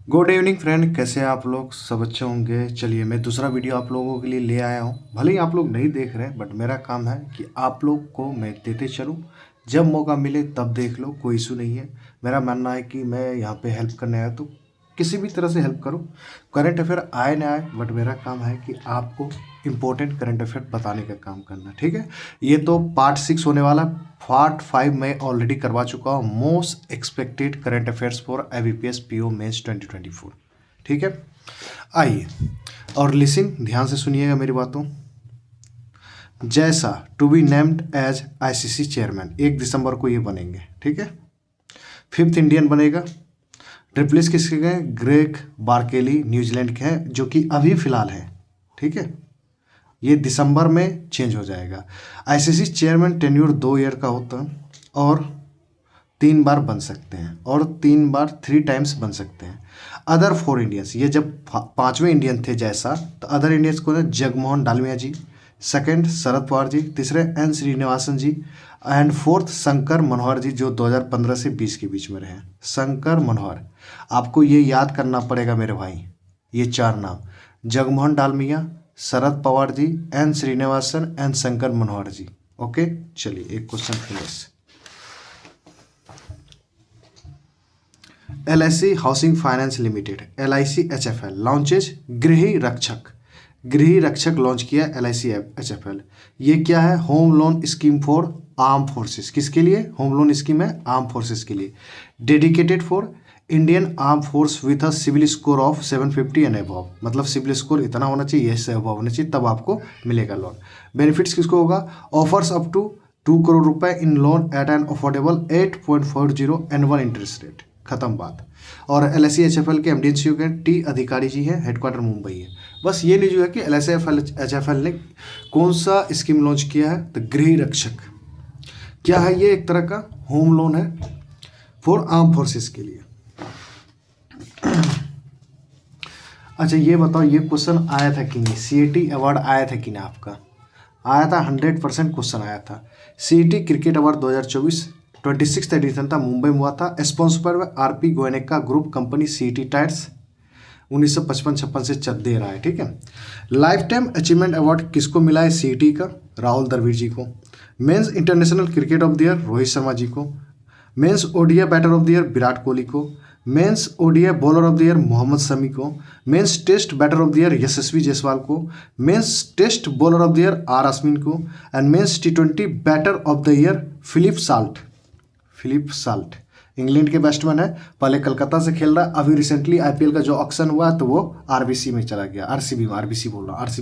Good evening friend, कैसे हैं आप लोग? सब अच्छे होंगे। चलिए, मैं दूसरा वीडियो आप लोगों के लिए ले आया हूँ। भले ही आप लोग नहीं देख रहे हैं, बट मेरा काम है कि आप लोग को मैं देते चलूँ। जब मौका मिले तब देख लो, कोई इशू नहीं है। मेरा मानना है कि मैं यहाँ पे हेल्प करने आया तो किसी भी तरह से हेल्प करूँ। करंट अफेयर आए ना आए, बट मेरा काम है कि आपको इम्पोर्टेंट करंट अफेयर बताने का काम करना। ठीक है, ये तो पार्ट 6 होने वाला। पार्ट 5 मैं ऑलरेडी करवा चुका हूँ, most expected current affairs for IBPS PO mains 2024। ठीक है, आइए और लिसन, ध्यान से सुनिएगा मेरी बातों। जैसा to be named as ICC chairman 1 दिसंबर को ये बनेंगे। ठीक है, 5th इंडियन बनेगा। रिप्लेस किसके गए? ग्रेग बार्केली न्यूजीलैंड के हैं, जो कि अभी फिलहाल है। ठीक है, ये दिसंबर में चेंज हो जाएगा। ICC चेयरमैन टेन्योर 2 ईयर का होता है और 3 बार बन सकते हैं, और 3 बार 3 टाइम्स बन सकते हैं। अदर 4 इंडियंस, ये जब 5वें इंडियन थे जैसा, तो अदर इंडियंस को जगमोहन डालमिया जी, सेकंड शरद पवार जी, तीसरे N Srinivasan ji, and 4th Shankar Manohar ji, जो 2015 से 20 के बीच में रहे। शंकर मनोहर, आपको ये याद करना पड़ेगा मेरे भाई, ये 4 नाम: Jagmohan Dalmiya, Sharad Pawar ji, N Srinivasan and Shankar Manohar ji. Okay, चलिए एक question finish. LIC housing finance limited LIC HFL launches Griha Rakshak launch किया LIC HFL। ये क्या है? Home loan scheme for arm forces. किसके लिए होम लोन स्कीम है? आर्म फोर्सेस के लिए। Dedicated for Indian arm force with a civil score of 750 and above, मतलब सिविल स्कोर इतना होना चाहिए, इससे अबव होना चाहिए, तब आपको मिलेगा लोन। बेनिफिट्स किसको होगा? ऑफर्स अप टू 2 करोड़ रुपए in loan at an affordable 8.40 annual interest rate. खत्म बात। और LIC HFL के MD CEO के T अधिकारी जी हैं, हेडक्वार्टर मुंबई है। बस ये नहीं जो है कि LIC HFL ने कौन सा स्कीम लॉन्च किया है, तो गृह रक्षक। क्या है ये? एक तरह का होम लोन है फॉर आर्म फोर्सेस के लिए। अच्छा ये बताओ, ये क्वेश्चन आया था कि नहीं? CAT अवार्ड आया था कि ना? आपका आया था, 100% क्वेश्चन आया था। CAT cricket award 2024 26th addition था, मुंबई में हुआ था। Sponsored by RP Goenka group company. CAT tyres 1955-56 से चल दे रहा है। ठीक है, लाइफ टाइम अचीवमेंट अवार्ड किसको मिला है? CAT का राहुल द्रविड़ जी को। Men's international cricket of the year Rohit Sharma ji को। Men's ODI batter of the year Virat Kohli को। Men's ODI bowler of the year Mohammed Shami को। Men's Test batter of the year Yashasvi Jaiswal को। Men's Test bowler of the year R Ashwin को। And men's T20 batter of the year Philip Salt England के batsman है, पहले कलकत्ता से खेल रहा है, अभी रिसेंटली IPL का जो ऑक्शन हुआ तो वो RBC में चला गया, RCB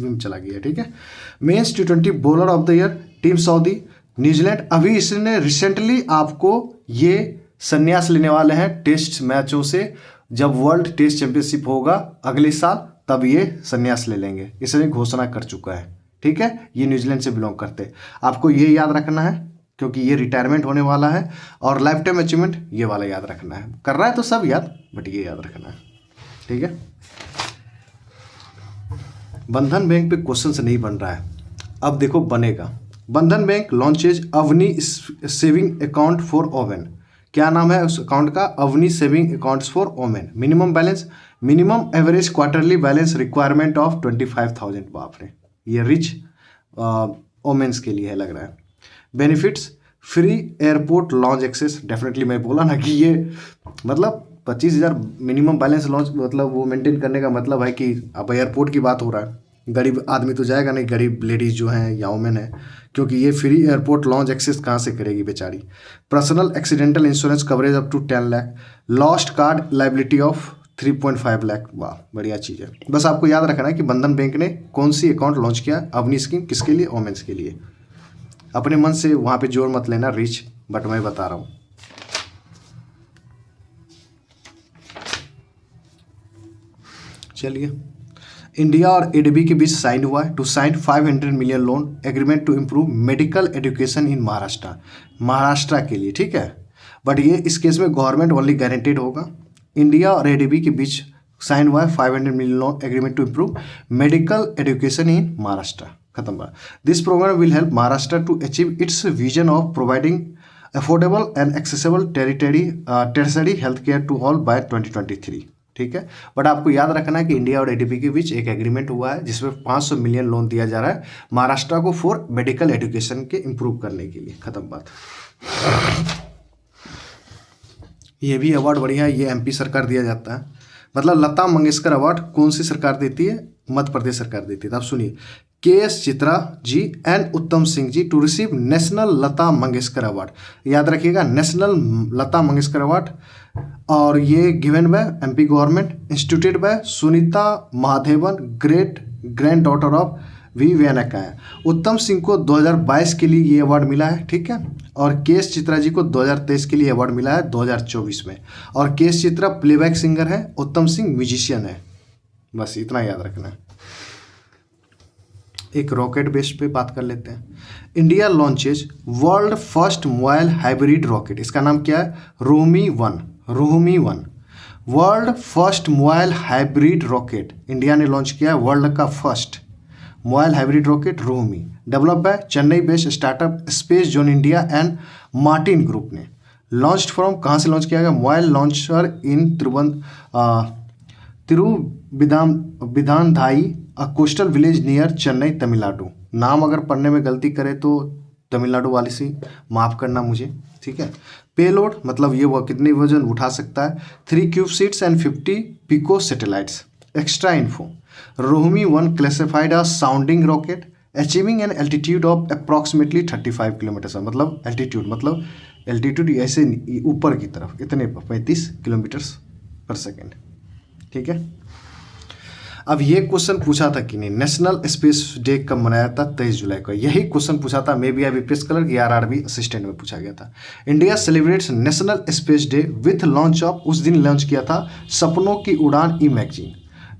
में चला गया। ठीक है, men's T20 bowler of the year team Southee New Zealand. अभी इसने रिसेंटली आपको ये संन्यास लेने वाले हैं टेस्ट मैचों से। जब वर्ल्ड टेस्ट चैंपियनशिप होगा अगले साल, तब ये संन्यास ले लेंगे, इसने घोषणा कर चुका है। ठीक है, ये न्यूजीलैंड से बिलोंग करते। आपको ये याद रखना है क्योंकि ये रिटायरमेंट होने वाला है। और लाइफ टाइम अचीवमेंट ये वाला याद रखना है। कर रहा है तो सब याद, बट ये याद रखना है। ठीक है, बंधन बैंक पे क्वेश्चन से नहीं बन रहा है, अब देखो बनेगा। Bandhan bank launches Avni saving account for women. क्या नाम है उस अकाउंट का? Avni saving accounts for women. Minimum average quarterly balance requirement of 25,000। बाप रे, ये रिच वोमेन्स के लिए है लग रहा है। Benefits free airport lounge access. Definitely मैं बोला ना कि ये मतलब 25,000 मिनिमम बैलेंस लॉन्च, मतलब वो मेंटेन करने का मतलब है कि अब एयरपोर्ट की बात हो रहा है। गरीब आदमी तो जाएगा नहीं, गरीब लेडीज जो हैं या वुमेन है, क्योंकि ये फ्री एयरपोर्ट लॉन्च एक्सेस कहाँ से करेगी बेचारी। Personal accidental insurance coverage up to 10 lakh. Lost card liability of 3.5 lakh. वाह, बढ़िया चीज़ है। बस आपको याद रखना है कि बंधन बैंक ने कौन सी अकाउंट लॉन्च किया, अवनी स्कीम, किसके लिए? वोमेन्स के लिए। अपने मन से वहाँ पे जोर मत लेना रिच, बट मैं बता रहा हूँ। चलिए, इंडिया और ADB के बीच साइन हुआ है to sign 500 million loan agreement to improve medical education in Maharashtra के लिए। ठीक है, बट ये इस केस में गवर्नमेंट ओनली गारंटेड होगा। इंडिया और ADB के बीच साइन हुआ है 500 million loan agreement to improve medical education in Maharashtra. खत्म बात। This programme will help Maharashtra to achieve its vision of providing affordable and accessible territory health care to all by 2023। ठीक है। बट आपको याद रखना है कि इंडिया और एडीबी के बीच एक एग्रीमेंट हुआ है जिसमें 500 मिलियन लोन दिया जा रहा है महाराष्ट्र को फॉर मेडिकल एजुकेशन के इम्प्रूव करने के लिए। खत्म बात। ये भी अवार्ड बढ़िया है, ये एमपी सरकार दिया जाता है। मतलब लता मंगेशकर अवार्ड कौन सी सरकार देती है? मध्य प्रदेश सरकार देती है। तो आप सुनिए, KS. Chitra ji and Uttam Singh ji to receive national Lata Mangeshkar award. याद रखिएगा, नेशनल लता मंगेशकर अवार्ड, और ये given by MP government, instituted by Sunita Mahadevan, great granddaughter of V Venkaiah. Uttam Singh को 2022 के लिए ये अवार्ड मिला है, ठीक है। और के.एस. चित्रा जी को 2023 के लिए अवार्ड मिला है 2024 में। और के.एस. चित्रा प्लेबैक सिंगर है, उत्तम सिंह म्यूजिशियन है। बस इतना याद रखना है। एक रॉकेट बेस पे बात कर लेते हैं। India launches world first mobile hybrid rocket. इसका नाम क्या है? Rhumi one. Rhumi one world first mobile hybrid rocket India ने लॉन्च किया है, वर्ल्ड का first mobile hybrid rocket Rhumi, develop by Chennai based startup Space Zone India and Martin group ने। Launched from, कहाँ से लॉन्च किया गया? Mobile launcher in Thiruvidanthai a coastal village near Chennai, Tamil Nadu. नाम अगर पढ़ने में गलती करे तो तमिलनाडु वाले से माफ़ करना मुझे, ठीक है। पेलोड मतलब ये वो कितनी वजन उठा सकता है? 3 cube sats and 50 pico satellites. Extra info, Rhumi one classified a sounding rocket achieving an altitude of approximately 35 kilometre. मतलब एल्टीट्यूड ऐसे ऊपर की तरफ इतने 35 किलोमीटर्स पर सेकेंड, ठीक है। अब ये क्वेश्चन पूछा था कि नहीं, नेशनल स्पेस डे कब मनाया था? 23 जुलाई को। यही क्वेश्चन पूछा था मे बी वीपीएस क्लर्क या आरआरबी असिस्टेंट में पूछा गया था। India celebrates national space day with launch of, उस दिन लॉन्च किया था सपनों की उड़ान e magazine.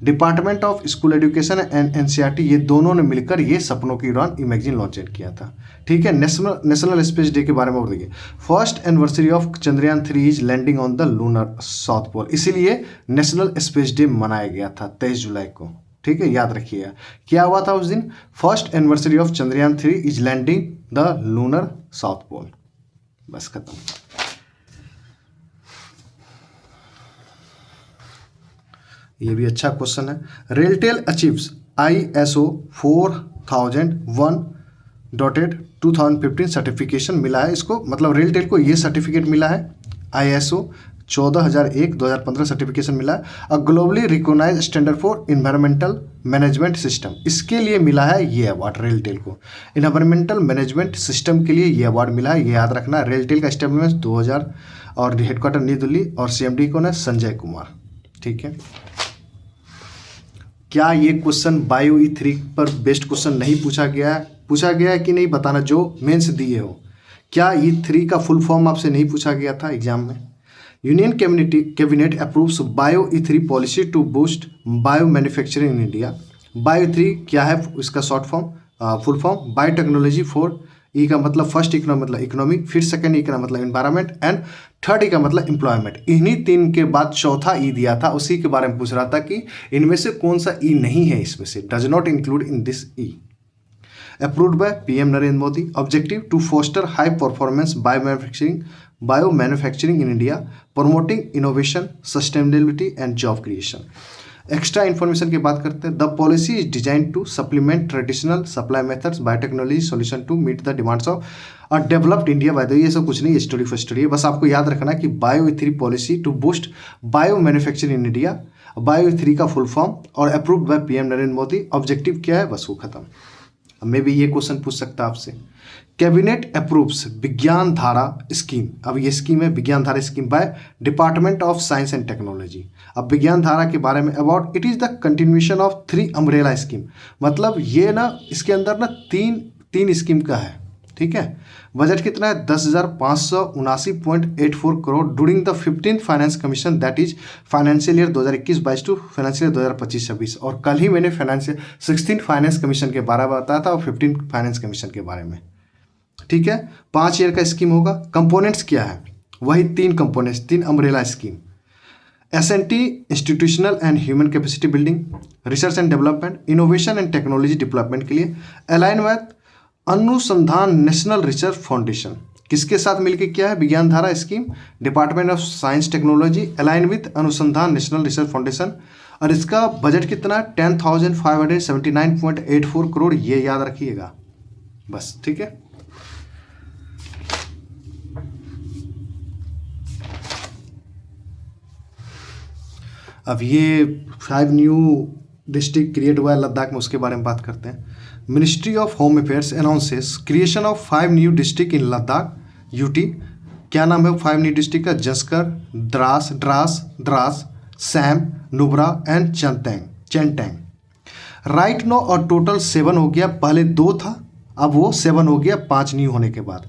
Department of school education and NCERT, ये दोनों ने मिलकर ये सपनों की उड़ान ई मैगजीन लॉन्च किया था, ठीक है। नेशनल स्पेस डे के बारे में और देखिए, first anniversary of Chandrayaan 3 is landing on the lunar south pole, इसीलिए नेशनल स्पेस डे मनाया गया था 23 जुलाई को, ठीक है। याद रखिएगा क्या हुआ था उस दिन? First anniversary of Chandrayaan 3 is landing the lunar south pole. बस खत्म। ये भी अच्छा क्वेश्चन है। रेलटेल अचीव्स ISO 4001.2015 सर्टिफिकेशन मिला है इसको, मतलब रेलटेल को ये सर्टिफिकेट मिला है, ISO 14001-2015 सर्टिफिकेशन मिला है। A globally recognised standard for environmental management system, इसके लिए मिला है ये अवार्ड रेलटेल को। इन्वायरमेंटल मैनेजमेंट सिस्टम के लिए ये अवार्ड मिला है, ये याद रखना। रेलटेल का एस्टेब्लिशमेंट 2000 और हेडक्वार्टर नई दिल्ली, और CMD कौन है? संजय कुमार, ठीक है। क्या ये क्वेश्चन बायो E3 पर बेस्ट क्वेश्चन नहीं पूछा गया है? पूछा गया है कि नहीं बताना, जो मेंस दिए हो। क्या E3 का फुल फॉर्म आपसे नहीं पूछा गया था एग्जाम में? Union cabinet approves bio E3 policy to boost bio manufacturing in India. Bio E3 क्या है इसका short form, full form? Biotechnology for, E का मतलब फर्स्ट, ई का मतलब इकोनॉमिक, फिर सेकंड ई का मतलब एनवायरनमेंट, एंड थर्ड ई का मतलब एम्प्लॉयमेंट। इन्हीं 3 के बाद चौथा ई दिया था, उसी के बारे में पूछ रहा था कि इनमें से कौन सा ई नहीं है, इसमें से does not include in this E. Approved by PM Narendra Modi. Objective to foster high performance bio manufacturing in India, promoting innovation, sustainability and job creation. Extra information की बात करते हैं। The policy is design to supplement traditional supply methods biotechnology solution to meet the demands of a developed India. By the way ये सब कुछ नहीं, story for story है। बस आपको याद रखना कि bio E3 policy to boost bio manufacturing in India, bio E3 का फुल फॉर्म, और approved by PM Narendra Modi. Objective क्या है? बस वो खत्म। अब मे भी ये क्वेश्चन पूछ सकता है आपसे। कैबिनेट अप्रूव्स विज्ञान धारा स्कीम, अब ये स्कीम है विज्ञान धारा scheme by department of science and technology. अब विज्ञान धारा के बारे में about it is the continuation of 3 umbrella scheme, मतलब ये ना इसके अंदर ना तीन स्कीम का है, ठीक है। बजट कितना है? 10,579.84 crore during the 15th finance commission, that is financial year 2021-22 to financial year 2025-26। और कल ही मैंने 16th फाइनेंस कमीशन के बारे में बताया था और 15th फाइनेंस कमीशन के बारे में, ठीक है। 5 ईयर का स्कीम होगा। कंपोनेंट्स क्या है? वही 3 components, 3 umbrella scheme. S&T institutional and human capacity building, research and development, innovation and technology development के लिए। अलाइन विद अनुसंधान नेशनल रिसर्च फाउंडेशन, किसके साथ मिलकर किया है? विज्ञान धारा scheme, department of science technology, align with अनुसंधान नेशनल रिसर्च फाउंडेशन। और इसका बजट कितना? 10,579.84 करोड़, ये याद रखिएगा बस, ठीक है। अब ये 5 न्यू डिस्ट्रिक्ट क्रिएट हुआ है लद्दाख में, उसके बारे में बात करते हैं। Ministry of home affairs announces creation of 5 new district in Ladakh UT. क्या नाम है 5 न्यू डिस्ट्रिक्ट का? Zanskar, Dras, Sham, Nubra and Changthang. Right no, और टोटल 7 हो गया। पहले 2 था, अब वो 7 हो गया 5 न्यू होने के बाद।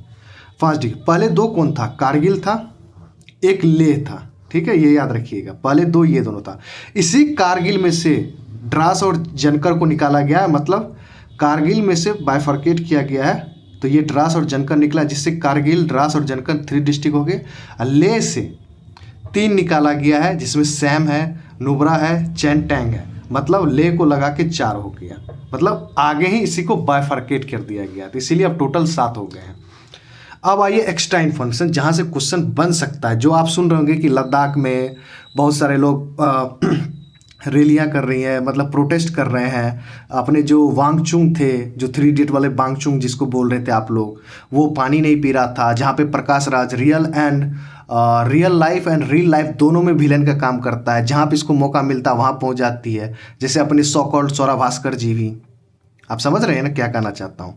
5 डिस्ट्रिक्ट, पहले 2 कौन था? कारगिल था, एक लेह था, ठीक है, ये याद रखिएगा। पहले 2 ये दोनों था। इसी कारगिल में से द्रास और जनकर को निकाला गया है, मतलब कारगिल में से बाइफर्केट किया गया है, तो ये द्रास और जनकर निकला, जिससे कारगिल, द्रास और जनकर 3 डिस्ट्रिक्ट हो गए। लेह से 3 निकाला गया है, जिसमें सैम है, नुब्रा है, चेंटेंग है, मतलब लेह को लगा के 4 हो गया, मतलब आगे ही इसी को बाइफर्केट कर दिया गया, तो इसीलिए अब टोटल 7 हो गए हैं। अब आइए एक्स्ट्रा इन्फॉर्मेशन, जहाँ से क्वेश्चन बन सकता है। जो आप सुन रहे होंगे कि लद्दाख में बहुत सारे लोग रैलियाँ कर रही हैं, मतलब प्रोटेस्ट कर रहे हैं। अपने जो वांगचुंग थे, जो 3 इडियट वाले वांगचुंग जिसको बोल रहे थे आप लोग, वो पानी नहीं पी रहा था। जहाँ पे Prakash Raj real life and real life दोनों में विलेन का काम करता है। जहाँ पे इसको मौका मिलता है वहाँ पहुँच जाती है। जैसे अपने सो कॉल्ड सौरभ भास्कर जी भी, आप समझ रहे हैं ना क्या कहना चाहता हूँ?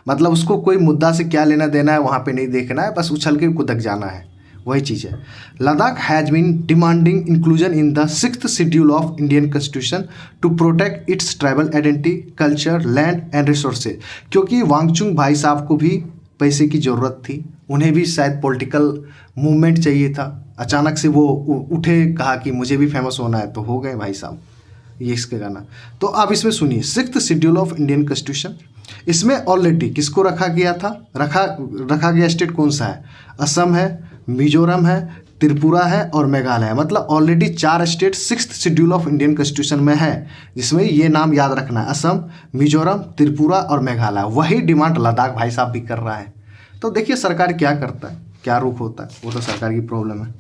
मतलब उसको कोई मुद्दा से क्या लेना देना है वहाँ पे नहीं देखना है, बस उछल के कुदक जाना है, वही चीज़ है। Ladakh has been demanding inclusion in the 6th schedule of Indian constitution to protect its tribal identity, culture, land and resources. क्योंकि वांगचुंग भाई साहब को भी पैसे की ज़रूरत थी, उन्हें भी शायद पॉलिटिकल मूवमेंट चाहिए था। अचानक से वो उठे, कहा कि मुझे भी फेमस होना है, तो हो गए भाई साहब, ये इसके गाना। तो आप इसमें सुनिए 6th schedule of Indian constitution. इसमें ऑलरेडी किसको रखा गया था? रखा गया स्टेट कौन सा है? असम है, मिजोरम है, त्रिपुरा है और मेघालय है। मतलब already 4 state 6th schedule of Indian constitution में है, जिसमें ये नाम याद रखना है, असम, मिजोरम, त्रिपुरा और मेघालय। वही डिमांड लद्दाख भाई साहब भी कर रहा है। तो देखिए सरकार क्या करता है, क्या रुख होता है, वो तो सरकार की प्रॉब्लम है।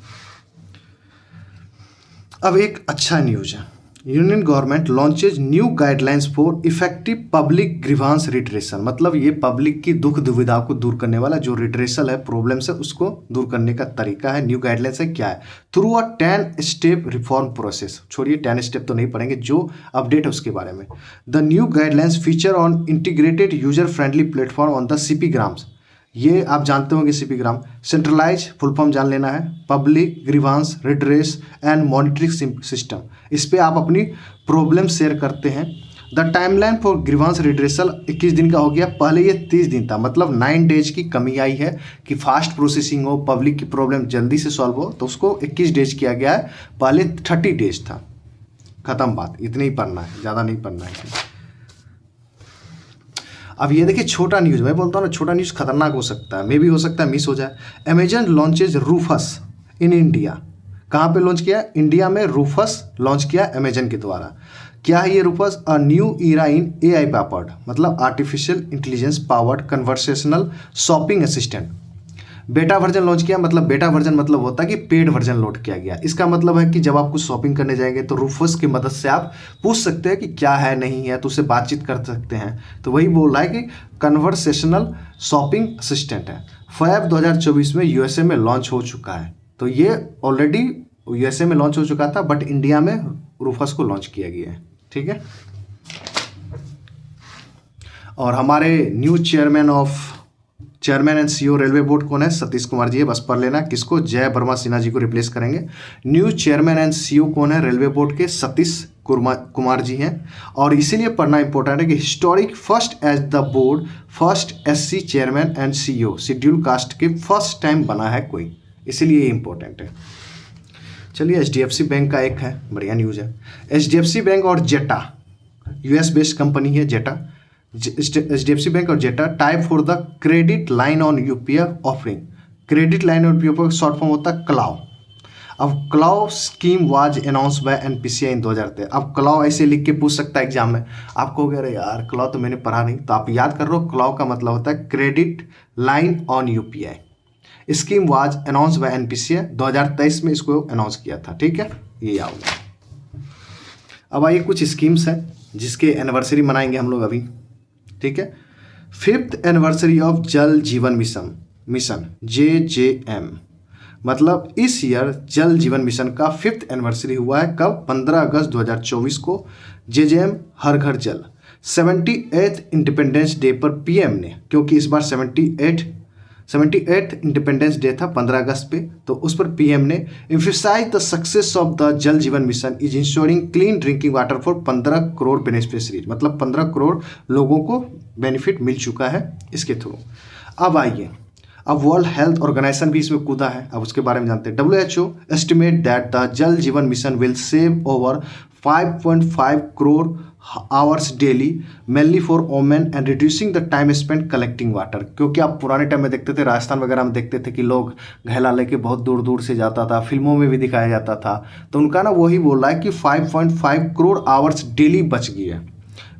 अब एक अच्छा न्यूज है, union government launches new guidelines for effective public grievance redressal. मतलब ये पब्लिक की दुख दुविधा को दूर करने वाला जो रिड्रेसल है, प्रॉब्लम्स है, उसको दूर करने का तरीका है। न्यू गाइडलाइंस है, क्या है? Through a 10 step reform process. छोड़िए 10 स्टेप तो नहीं पढ़ेंगे, जो अपडेट है उसके बारे में। The new guidelines feature on integrated user friendly platform on the CP grams. ये आप जानते होंगे CP ग्राम, सेंट्रलाइज फुल फॉर्म जान लेना है, public grievance redress and monitoring system. इस पे आप अपनी प्रॉब्लम शेयर करते हैं। The timeline for grievance redressal 21 दिन का हो गया, पहले ये 30 दिन था। मतलब 9 डेज की कमी आई है कि फास्ट प्रोसेसिंग हो, पब्लिक की प्रॉब्लम जल्दी से सॉल्व हो, तो उसको 21 डेज किया गया है। पहले 30 डेज था। खत्म बात, इतने ही पढ़ना है, ज़्यादा नहीं पढ़ना है इसमें। अब ये देखिए छोटा न्यूज़, मैं बोलता हूँ ना छोटा न्यूज़ खतरनाक हो सकता है, मे भी हो सकता है मिस हो जाए। Amazon launches Rufus in India. कहाँ पे लॉन्च किया? इंडिया में रूफस लॉन्च किया अमेजन के द्वारा। क्या है ये Rufus? A new era in AI powered, मतलब artificial intelligence powered conversational shopping assistant. Beta version launch किया, मतलब बेटा वर्जन मतलब होता है कि पेड वर्जन लोड किया गया। इसका मतलब है कि जब आप कुछ शॉपिंग करने जाएंगे तो रूफस की मदद से आप पूछ सकते हैं कि क्या है नहीं है, तो उससे बातचीत कर सकते हैं। तो वही बोल रहा है कि कन्वर्सेशनल शॉपिंग असिस्टेंट है। फैब 2024 में USA में लॉन्च हो चुका है। तो ये ऑलरेडी USA में लॉन्च हो चुका था, बट इंडिया में रूफस को लॉन्च किया गया है, ठीक है। और हमारे new chairman and CEO railway board कौन है? सतीश कुमार जी है, बस पढ़ लेना। किसको? जय वर्मा सिन्हा जी को रिप्लेस करेंगे। न्यू चेयरमैन एंड CEO कौन है रेलवे बोर्ड के? सतीश कुमार जी हैं। और इसीलिए पढ़ना इंपॉर्टेंट है कि historic first as the board first SC chairman and CEO schedule caste के फर्स्ट टाइम बना है कोई, इसीलिए इंपॉर्टेंट है। चलिए HDFC बैंक का एक है, बढ़िया न्यूज़ है। HDFC बैंक और जेटा, US बेस्ड कंपनी है जेटा। HDFC बैंक और Zeta tie up for the credit line on UPI offering. Credit line on UPI का शॉर्ट फॉर्म होता है क्लाउ। अब CLOU scheme was announced by NPCI in 2013। अब Clough ऐसे लिख के पूछ सकता है एग्जाम में, आप कहोगे अरे यार क्लाउ तो मैंने पढ़ा नहीं, तो आप याद कर लो क्लाउ का मतलब होता है credit line on UPI, scheme was announced by NPCI, 2023 में इसको अनाउंस किया था। ठीक है, ये याद होगा। अब आइए कुछ स्कीम्स हैं जिसके एनिवर्सरी मनाएंगे हम लोग अभी। ठीक है, 5th एनिवर्सरी ऑफ जल जीवन मिशन JJM, मतलब इस ईयर जल जीवन मिशन का 5th एनिवर्सरी हुआ है। कब? 15 अगस्त 2024 को। JJM हर घर जल। 78th इंडिपेंडेंस डे पर पीएम ने, क्योंकि इस बार 78th इंडिपेंडेंस डे था 15 अगस्त पे, तो उस पर पीएम ने emphasise the success of the Jal Jeevan mission is ensuring clean drinking water for 15 crore beneficiaries, मतलब 15 करोड़ लोगों को बेनिफिट मिल चुका है इसके थ्रू। अब आइए, अब वर्ल्ड हेल्थ ऑर्गेनाइजेशन भी इसमें कूदा है, अब उसके बारे में जानते हैं। WHO estimate that the Jal Jeevan mission will save over 5.5 crore hours daily mainly for women and reducing the time spend collecting water. क्योंकि आप पुराने टाइम में देखते थे, राजस्थान वगैरह में देखते थे कि लोग घैला लेके बहुत दूर दूर से जाता था, फिल्मों में भी दिखाया जाता था, तो उनका ना वही बोल रहा है कि 5.5 करोड़ आवर्स डेली बच गई है,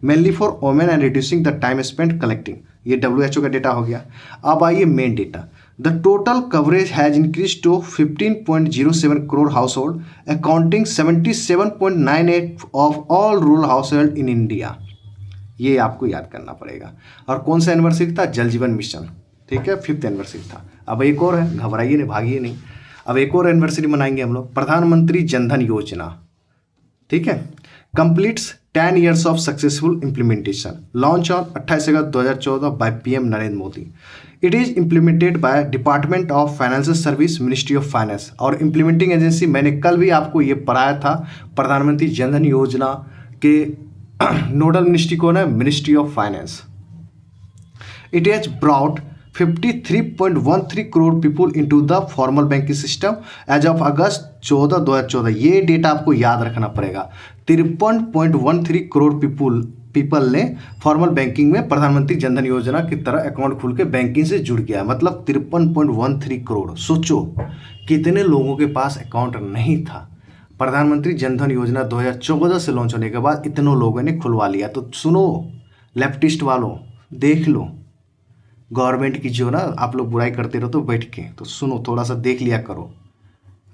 mainly for women and reducing the time spend collecting. ये WHO का डेटा हो गया। अब आइए main data. The total coverage has increase to 15.07 crore household, accounting 77.98 of all rural household in India. ये आपको याद करना पड़ेगा। और कौन सा एनिवर्सरी था? जल जीवन मिशन। ठीक है, 5th एनिवर्सरी था। अब एक और है, घबराइए नहीं, भागिए नहीं। अब एक और एनिवर्सरी मनाएंगे हम लोग, प्रधानमंत्री जनधन योजना। ठीक है, completes 10 years of successful implementation. Launch on 28 August 2014 by PM Narendra Modi. It is implemented by Department of Financial Service, Ministry of Finance. और implementing एजेंसी मैंने कल भी आपको ये पढ़ाया था, प्रधानमंत्री जनधन योजना के नोडल मिनिस्ट्री कौन है? Ministry of finance. It has brought 53.13 crore people into the formal banking system as of August 14, 2014। ये डेटा आपको याद रखना पड़ेगा। 53.13 करोड़ पीपल ने फॉर्मल बैंकिंग में प्रधानमंत्री जनधन योजना की तरह अकाउंट खोल के बैंकिंग से जुड़ गया, मतलब 53.13 करोड़। सोचो कितने लोगों के पास अकाउंट नहीं था। प्रधानमंत्री जनधन योजना 2014 से लॉन्च होने के बाद इतने लोगों ने खुलवा लिया। तो सुनो लेफ्टिस्ट वालों, देख लो गवर्नमेंट की जो ना आप लोग बुराई करते रहो तो बैठ के, तो सुनो थोड़ा सा देख लिया करो।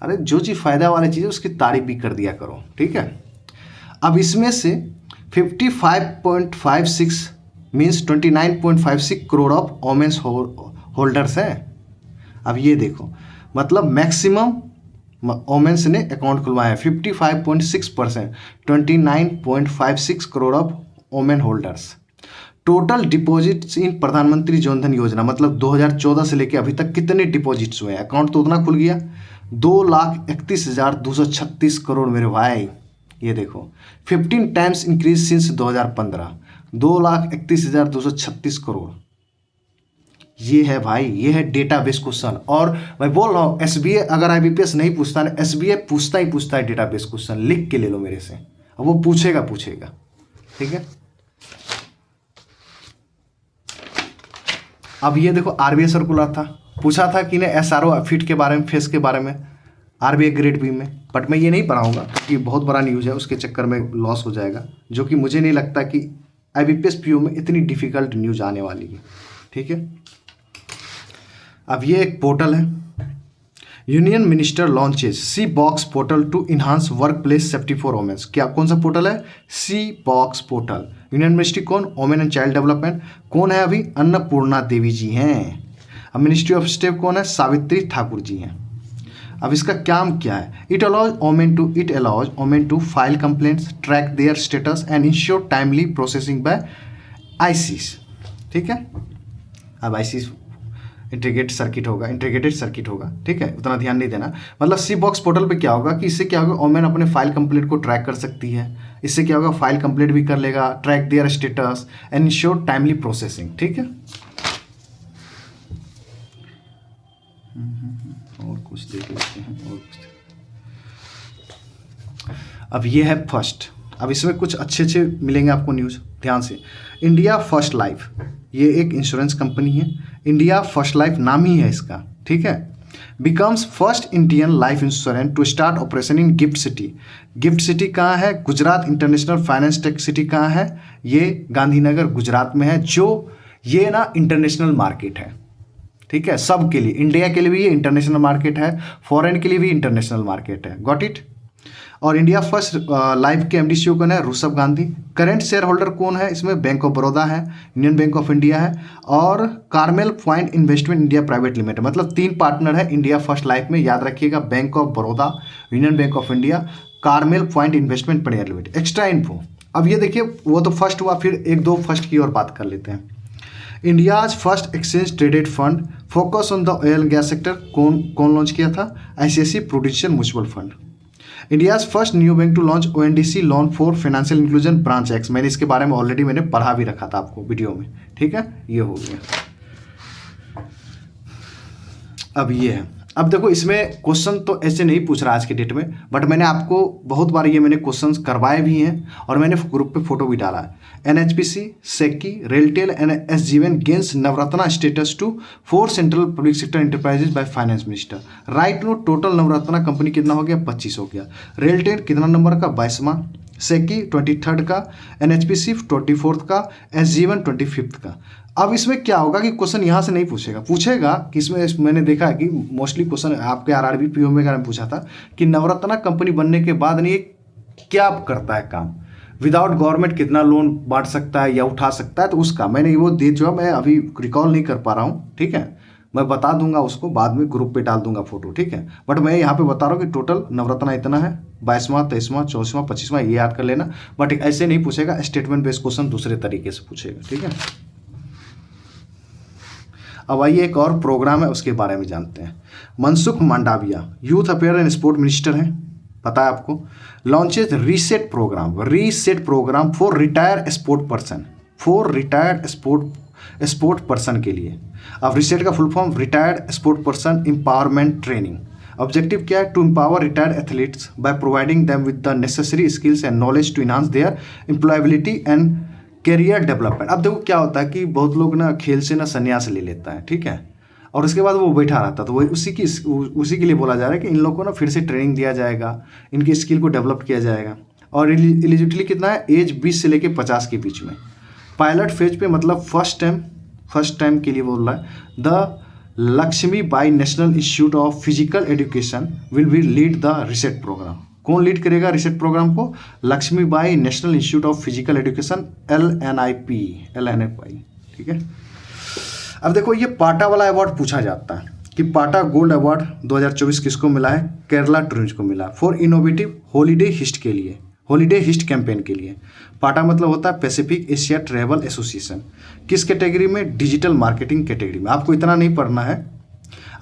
अरे जो चीज़ फ़ायदा वाली चीज़ है उसकी तारीफ भी कर दिया करो। ठीक है, अब इसमें से 55.56 means 29.56 crore of womens holders हैं। अब ये देखो, मतलब मैक्सिमम वोमेंस ने अकाउंट खुलवाए हैं 55.6%, 29.56 crore of women holders. Total deposits in प्रधानमंत्री जनधन योजना, मतलब 2014 से लेके अभी तक कितने डिपॉजिट्स हुए हैं? अकाउंट तो उतना खुल गया, 2,31,236 करोड़ मेरे भाई। ये देखो 15 टाइम्स इंक्रीज सिंस 2015, 2,31,236 करोड़। ये है भाई, ये है डेटाबेस क्वेश्चन। और मैं बोल रहा हूँ SBI अगर IBPS नहीं पूछता ना, SBI पूछता ही पूछता है डेटाबेस क्वेश्चन। लिख के ले लो मेरे से, अब वो पूछेगा। ठीक है, अब ये देखो RBI सर्कुलर था, पूछा था कि ने SRO फिट के बारे में, फेस के बारे में, RBI ग्रेड बी में। बट मैं ये नहीं पढ़ाऊंगा क्योंकि बहुत बड़ा न्यूज़ है, उसके चक्कर में लॉस हो जाएगा, जो कि मुझे नहीं लगता कि IBPS PO में इतनी डिफ़िकल्ट न्यूज़ आने वाली है। ठीक है, अब ये एक पोर्टल है, union minister launches she box portal to enhance workplace safety for womens. क्या कौन सा पोर्टल है? She box portal. Union ministry कौन? Women and child development. कौन है अभी? अन्नपूर्णा देवी जी हैं। अब मिनिस्ट्री ऑफ स्टेट कौन है? सावित्री ठाकुर जी हैं। अब इसका काम क्या है? It allows women to file complaints, track their status and ensure timely processing by ICS। ठीक है, अब ICS इंटीग्रेटेड सर्किट होगा। ठीक है, उतना ध्यान नहीं देना। मतलब सी बॉक्स पोर्टल पे क्या होगा कि इससे क्या होगा, वोमेन अपने फाइल कंप्लेंट को ट्रैक कर सकती है। इससे क्या होगा, फाइल कंप्लेंट भी कर लेगा, track their status and ensure timely processing. ठीक है, और कुछ देख लेते हैं और कुछ। अब ये है फर्स्ट। अब इसमें कुछ अच्छे मिलेंगे आपको न्यूज़, ध्यान से। इंडिया फर्स्ट लाइफ, ये एक इंश्योरेंस कंपनी है। इंडिया फर्स्ट लाइफ नाम ही है इसका। ठीक है, becomes first Indian life insurance to start operation in gift city. Gift city कहाँ है? Gujarat. International finance tech city कहाँ है? ये गांधीनगर गुजरात में है, जो ये ना इंटरनेशनल मार्केट है। ठीक है, सब के लिए, इंडिया के लिए भी ये इंटरनेशनल मार्केट है, फॉरेन के लिए भी इंटरनेशनल मार्केट है, गॉट इट। और इंडिया फर्स्ट लाइफ के एमडी सीईओ कौन है? Rishabh Gandhi. Current share holder कौन है इसमें? बैंक ऑफ बड़ौदा है, यूनियन बैंक ऑफ इंडिया है और Carmel point investment India private limited. मतलब 3 पार्टनर है इंडिया फर्स्ट लाइफ में, याद रखिएगा, bank of Baroda, union bank of India, Carmel point investment India limited. Extra info, अब ये देखिए वो तो फर्स्ट हुआ, फिर 1-2 फर्स्ट की और बात कर लेते हैं। India's first exchange traded fund focus on the oil and gas sector कौन लॉन्च किया था? ICICI prudential mutual fund. India's first new bank to launch ONDC loan for financial inclusion branch X. मैंने इसके बारे में ऑलरेडी मैंने पढ़ा भी रखा था आपको वीडियो में, ठीक है, ये हो गया। अब ये है, अब देखो इसमें क्वेश्चन तो ऐसे नहीं पूछ रहा आज के डेट में, बट मैंने आपको बहुत बार ये मैंने क्वेश्चंस करवाए भी हैं और मैंने ग्रुप पे फोटो भी डाला है। NHPC, SECI, RailTel and SGN gains Navratna status to 4 central public sector enterprises by finance minister. Right no, total Navratna company कितना हो गया? 25 हो गया। रेलटेल कितना नंबर का? 22वां। सेकी 23rd का, NHPC 24th का, SGN 25th का। अब इसमें क्या होगा कि क्वेश्चन यहाँ से नहीं पूछेगा कि इसमें मैंने देखा है कि मोस्टली क्वेश्चन आपके RRB PO में पूछा था कि नवरत्ना कंपनी बनने के बाद नहीं क्या करता है काम, विदाउट गवर्नमेंट कितना लोन बांट सकता है या उठा सकता है, तो उसका मैंने वो दे जो मैं अभी रिकॉल नहीं कर पा रहा हूँ, ठीक है, मैं बता दूंगा उसको बाद में, ग्रुप पे डाल दूंगा फोटो, ठीक है। बट मैं यहाँ पे बता रहा हूँ कि टोटल नवरत्ना इतना है, 22वां, 23वां, 24वां, 25वां, ये याद कर लेना। बट ऐसे नहीं पूछेगा, स्टेटमेंट बेस्ड क्वेश्चन दूसरे तरीके से पूछेगा, ठीक है। अब आइए एक और प्रोग्राम है उसके बारे में जानते हैं। Mansukh Mandaviya youth affair and sport minister हैं, पता है आपको। Launches reset programme for retired sport person के लिए। अब रीसेट का full form retired sport person empowerment training. Objective क्या है? To empower retired athletes by providing them with the necessary skills and knowledge to enhance their employability and career development. अब देखो क्या होता है कि बहुत लोग ना खेल से ना संन्यास ले लेता है, ठीक है, और उसके बाद वो बैठा रहता है, तो वही उसी के लिए बोला जा रहा है कि इन लोगों को ना फिर से ट्रेनिंग दिया जाएगा, इनकी स्किल को डेवलप किया जाएगा। और एलिजिबिलिटी कितना है? एज 20 से लेके 50 के बीच में। पायलट फेज पे मतलब फर्स्ट टाइम के लिए बोल रहा है। The Lakshmibai national institute of physical education will be lead the reset programme. कौन लीड करेगा रिसेट प्रोग्राम को? Lakshmibai national institute of physical education, LNFI, ठीक है। अब देखो ये पाटा वाला अवार्ड पूछा जाता है कि पाटा गोल्ड अवार्ड 2024 किसको मिला है? केरला टूरिज्म को मिला फॉर इनोवेटिव हॉलीडे हिस्ट के लिए, हॉलीडे हिस्ट कैंपेन के लिए। पाटा मतलब होता है पैसिफिक एशिया ट्रैवल एसोसिएशन। किस कैटेगरी में? डिजिटल मार्केटिंग कैटेगरी में। आपको इतना नहीं पढ़ना है,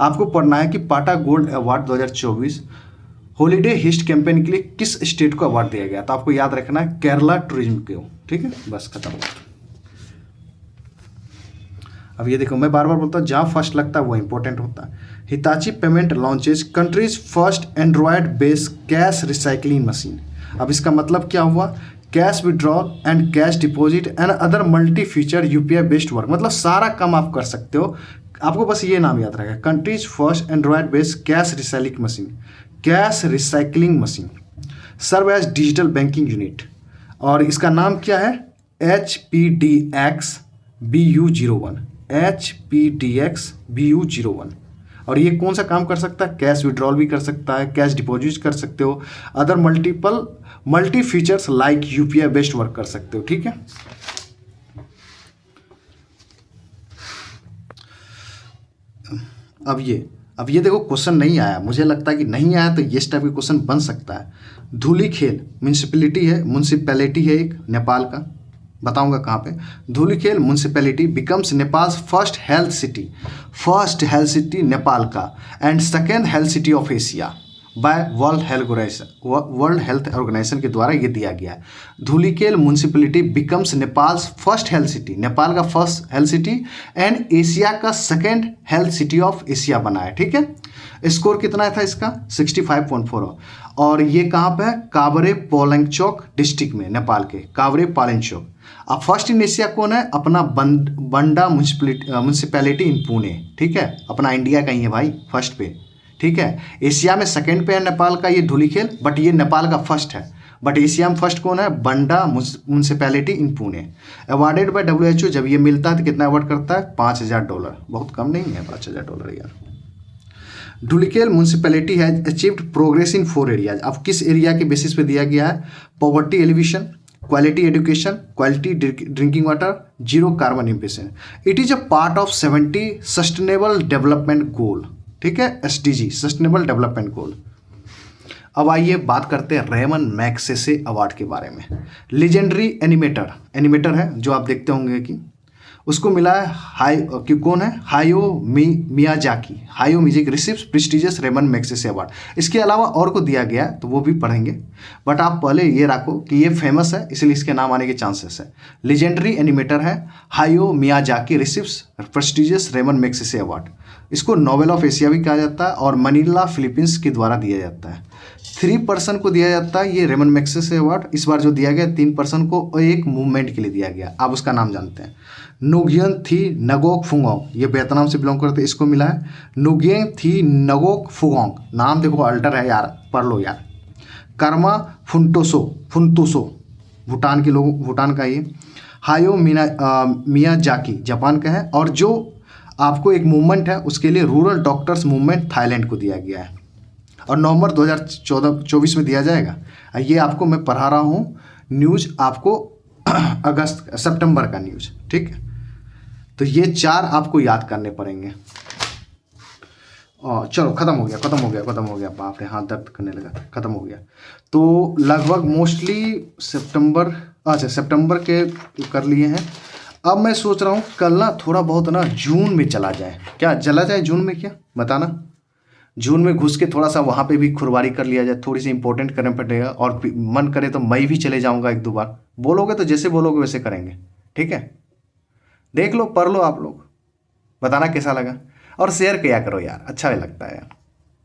आपको पढ़ना है कि PATA gold award 2024 holiday heist campaign के लिए किस स्टेट को अवार्ड दिया गया। तो आपको याद रखना है केरला टूरिज्म को, ठीक है, बस खत्म। अब ये देखो मैं बार बार बोलता हूँ, जहाँ फर्स्ट लगता है वो इंपॉर्टेंट होता है। Hitachi payment launches countries first android based cash recycling machine. अब इसका मतलब क्या हुआ? Cash withdrawal and cash deposit and other multi feature UPI based work. मतलब सारा काम आप कर सकते हो, आपको बस ये नाम याद रखेगा, country's first android based cash recycling machine serve as digital banking unit. और इसका नाम क्या है? HPDX BU01, HPDX BU01। और ये कौन सा काम कर सकता है? कैश विड्रॉल भी कर सकता है, कैश डिपॉजिट कर सकते हो, other multi features like UPI based work कर सकते हो, ठीक है। अब ये देखो क्वेश्चन नहीं आया, मुझे लगता है कि नहीं आया तो ये टाइप का क्वेश्चन बन सकता है। धूलीखेल म्यूनिसिपैलिटी है एक नेपाल का, बताऊंगा कहाँ पे। Dhulikhel municipality becomes Nepal's first health city Nepal का and second health city of Asia by world health organization के द्वारा ये दिया गया है। Dhulikhel municipality becomes Nepal's first health city, Nepal का first health city and Asia का second health city of Asia बना है, ठीक है। स्कोर कितना था इसका? 65.4। और ये कहाँ पे है? कावरे पोलंगचोक डिस्ट्रिक्ट में, नेपाल के कावरे पोलंगचोक। अब फर्स्ट इन एशिया कौन है? अपना बंडा म्यूनिसिपैलिटी इन पुणे, ठीक है, अपना इंडिया का ही है भाई फर्स्ट पे, ठीक है। एशिया में सेकंड पे है नेपाल का ये धूलीखेल, बट ये नेपाल का फर्स्ट है। बट एशिया में फर्स्ट कौन है? Banda municipality in Pune. Awarded by WHO, जब ये मिलता है तो कितना अवार्ड करता है? $5000। बहुत कम नहीं है $5000 यार। Dhulikhel municipality has achieved progress in 4 areas. अब किस एरिया के बेसिस पे दिया गया है? Poverty alleviation, quality education, quality drinking water, zero carbon emission. It is a part of 70 sustainable development goal. ठीक है, SDG, सस्टेनेबल डेवलपमेंट गोल। अब आइए बात करते हैं रेमन मैग्सेसे अवार्ड के बारे में। लीजेंडरी एनिमेटर है जो आप देखते होंगे कि उसको मिला है कौन है? Hayao Miyazaki. Hayao Miyazaki receives prestigious Ramon Magsaysay award. इसके अलावा और को दिया गया तो वो भी पढ़ेंगे, बट आप पहले ये रखो कि ये फेमस है इसलिए इसके नाम आने के चांसेस है। लीजेंडरी एनिमेटर है Hayao Miyazaki, receives prestigious Ramon Magsaysay award. इसको नोबेल ऑफ एशिया भी कहा जाता है और मनीला फिलीपींस के द्वारा दिया जाता है। 3 पर्सन को दिया जाता है ये रेमन मैग्सेसे अवार्ड। इस बार जो दिया गया 3 पर्सन को और एक मूवमेंट के लिए दिया गया। आप उसका नाम जानते हैं, नुगियन थी नगोक फुगोंग, ये वियतनाम से बिलोंग करते हैं, इसको मिला है नुगियन थी नगोक फुगोंग। नाम देखो अल्टर है यार, पढ़ लो यार। कर्मा फुंटोसो भूटान के लोग, भूटान का ये। हायो मियाजाकी जापान का है। और जो आपको एक मूवमेंट है उसके लिए रूरल डॉक्टर्स मूवमेंट थाईलैंड को दिया गया है और नवंबर 2024 में दिया जाएगा। ये आपको मैं पढ़ा रहा हूँ न्यूज़, आपको सितंबर का न्यूज़। ठीक है, तो ये 4 आपको याद करने पड़ेंगे। चलो खत्म हो गया। बाप रे, हाथ दर्द करने लगा था। खत्म हो गया। तो लगभग मोस्टली सितंबर के कर लिए हैं। अब मैं सोच रहा हूँ कल ना थोड़ा बहुत ना जून में चला जाए। क्या चला जाए जून में? क्या बताना। जून में घुस के थोड़ा सा वहाँ पे भी खुरबारी कर लिया जाए, थोड़ी सी इंपॉर्टेंट करने पड़ेगा। और मन करे तो मैं भी चले जाऊँगा 1-2 बार। बोलोगे तो जैसे बोलोगे वैसे करेंगे। ठीक है, देख लो, पढ़ लो आप लोग, बताना कैसा लगा और शेयर किया करो यार, अच्छा लगता है यार।